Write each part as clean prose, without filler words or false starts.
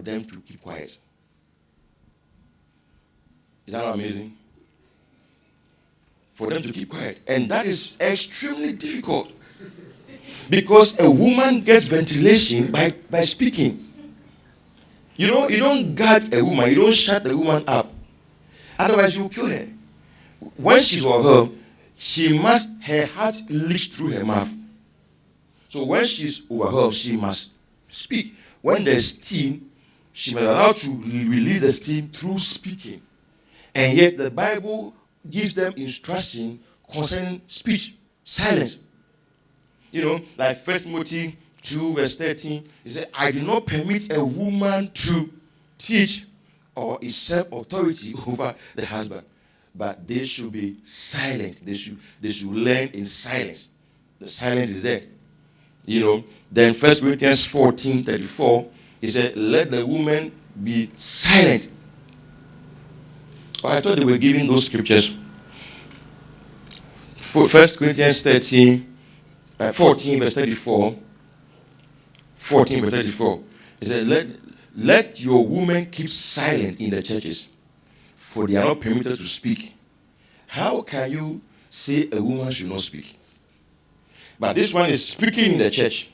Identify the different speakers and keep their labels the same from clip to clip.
Speaker 1: for them to keep quiet. Is that not amazing? For them to keep quiet. And that is extremely difficult. Because a woman gets ventilation by speaking. You don't gag a woman. You don't shut the woman up. Otherwise, you kill her. When she's overwhelmed, her heart leaks through her mouth. So when she's overwhelmed, she must speak. When there's steam, she must allow to release the steam through speaking. And yet the Bible gives them instruction concerning speech, silence. Like 1 Timothy 2 verse 13, it says, I do not permit a woman to teach or usurp authority over the husband, but they should be silent. They should learn in silence. The silence is there. Then 1 Corinthians 14:34, it said, let the woman be silent. I thought they were giving those scriptures. For 1 Corinthians 14 verse 34. 14 verse 34. It said, let your women keep silent in the churches, for they are not permitted to speak. How can you say a woman should not speak? But this one is speaking in the church.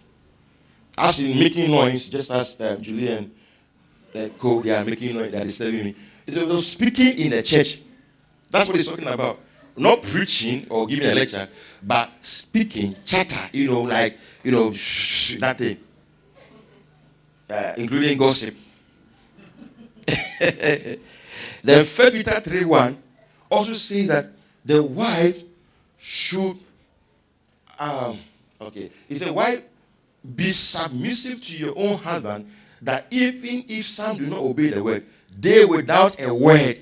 Speaker 1: As in making noise, just as Julian Co, they are making noise that is telling me. It's speaking in the church. That's what he's talking about. Not preaching or giving a lecture, but speaking, chatter, that thing. Including gossip. Then 1 Peter 3:1 also says that the wife should, it said, wife, be submissive to your own husband, that even if some do not obey the word, they without a word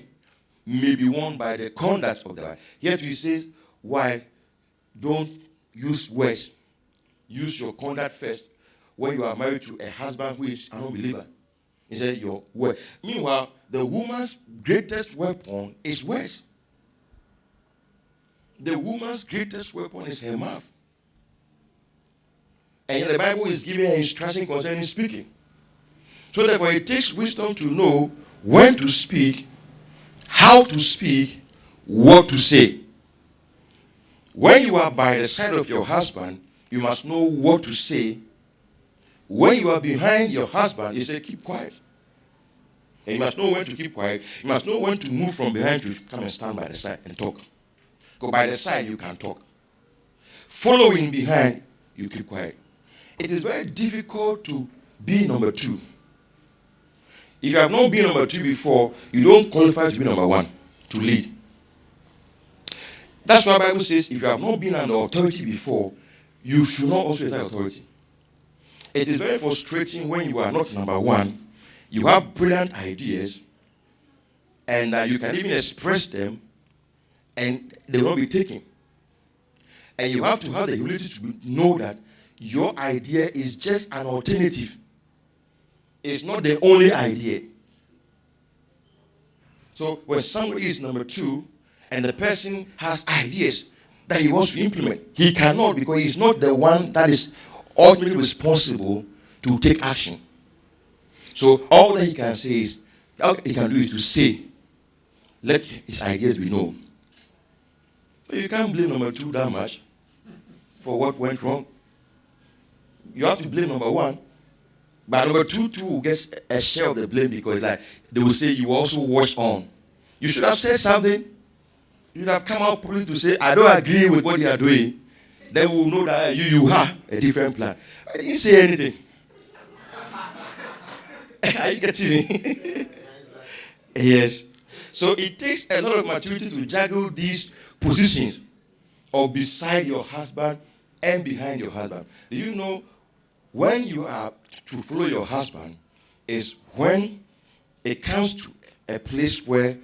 Speaker 1: may be won by the conduct of the wife. Yet he says, wife, don't use words. Use your conduct first when you are married to a husband who is an unbeliever. He said, your word. Meanwhile, the woman's greatest weapon is words. The woman's greatest weapon is her mouth. And yet the Bible is giving her instruction concerning speaking. So therefore, it takes wisdom to know when to speak, how to speak, what to say. When you are by the side of your husband, you must know what to say. When you are behind your husband, you say, keep quiet. And you must know when to keep quiet. You must know when to move from behind to come and stand by the side and talk. Because by the side, you can talk. Following behind, you keep quiet. It is very difficult to be number two. If you have not been number two before, you don't qualify to be number one, to lead. That's why the Bible says, if you have not been under authority before, you should not also exercise authority. It is very frustrating when you are not number one. You have brilliant ideas, and you can even express them, and they will not be taken. And you have to have the humility to know that your idea is just an alternative. It's not the only idea. So when somebody is number two, and the person has ideas that he wants to implement, he cannot, because he's not the one that is ultimately responsible to take action. So all that he can say is, all he can do is to say, let his ideas be known. So you can't blame number two that much for what went wrong. You have to blame number one. But number two will get a share of the blame, because like they will say you also watch on. You should have said something. You should have come out publicly to say, I don't agree with what you are doing. Then we will know that you have a different plan. I didn't say anything. Are you getting me? Yes. So it takes a lot of maturity to juggle these positions of beside your husband and behind your husband. Do you know when you are to follow your husband is when it comes to a place where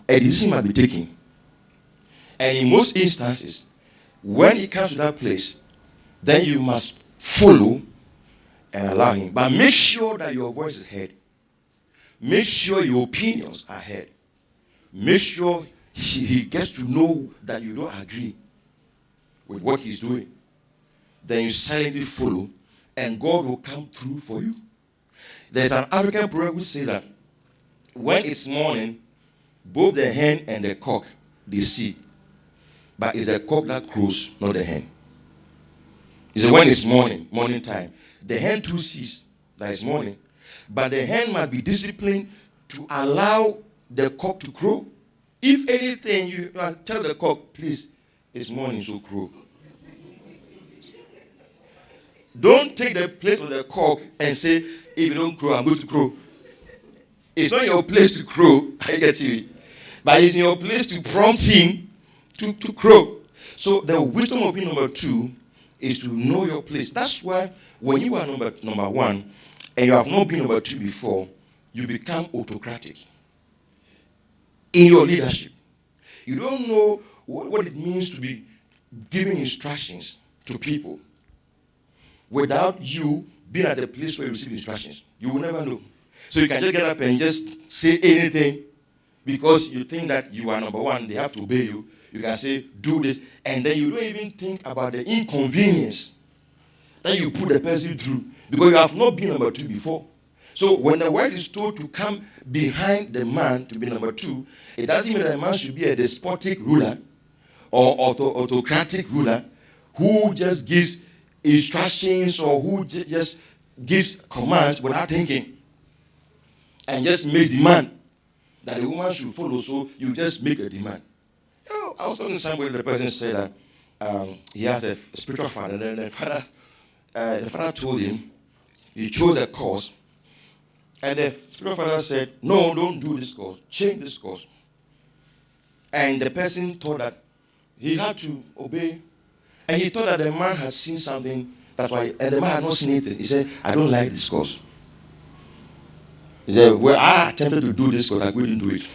Speaker 1: a decision must be taken. And in most instances, when it comes to that place, then you must follow and allow him. But make sure that your voice is heard. Make sure your opinions are heard. Make sure he gets to know that you don't agree with what he's doing. Then you silently follow, and God will come through for you. There's an African proverb which says that when it's morning, both the hen and the cock, they see. But it's the cock that crows, not the hen. He said when it's morning time, the hen too sees that it's morning. But the hen must be disciplined to allow the cock to crow. If anything, you tell the cock, please, it's morning, so crow. Don't take the place of the cock and say, if you don't crow, I'm going to crow. It's not your place to crow, I get you. But it's your place to prompt him to crow. So the wisdom of being number two is to know your place. That's why when you are number one and you have not been number two before, you become autocratic in your leadership. You don't know what it means to be giving instructions to people without you being at the place where you receive instructions. You will never know. So you can just get up and just say anything because you think that you are number one, they have to obey you. You can say, do this, and then you don't even think about the inconvenience that you put the person through because you have not been number two before. So when the wife is told to come behind the man to be number two, it doesn't mean that the man should be a despotic ruler or autocratic ruler who just gives instructions or who just gives commands without thinking and just makes demand that the woman should follow, so you just make a demand. You know, I was talking to somebody, the person said that he has a spiritual father, and then the father told him, he chose a course, and the spiritual father said, no, don't do this course, change this course. And the person thought that he had to obey, and he thought that the man had seen something, that's why, and the man had not seen anything. He said, I don't like this course. He said, well, I attempted to do this course, I couldn't do it.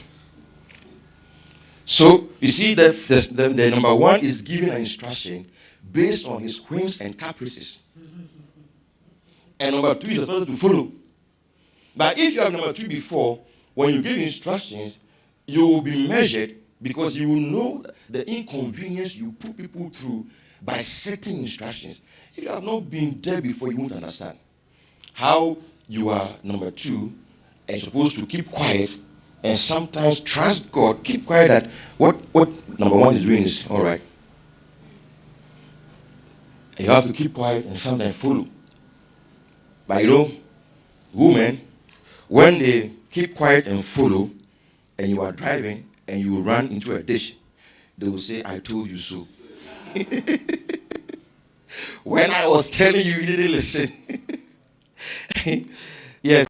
Speaker 1: So, you see, the number one is giving an instruction based on his whims and caprices. And number two is supposed to follow. But if you have number two before, when you give instructions, you will be measured because you will know the inconvenience you put people through by setting instructions. If you have not been there before, you won't understand how you are number two and supposed to keep quiet and sometimes trust God, keep quiet that what number one is doing is all right. And you have to keep quiet and sometimes follow. But you know, women, when they keep quiet and follow, and you are driving and you run into a ditch, they will say, I told you so. When I was telling you, you didn't listen. Yes.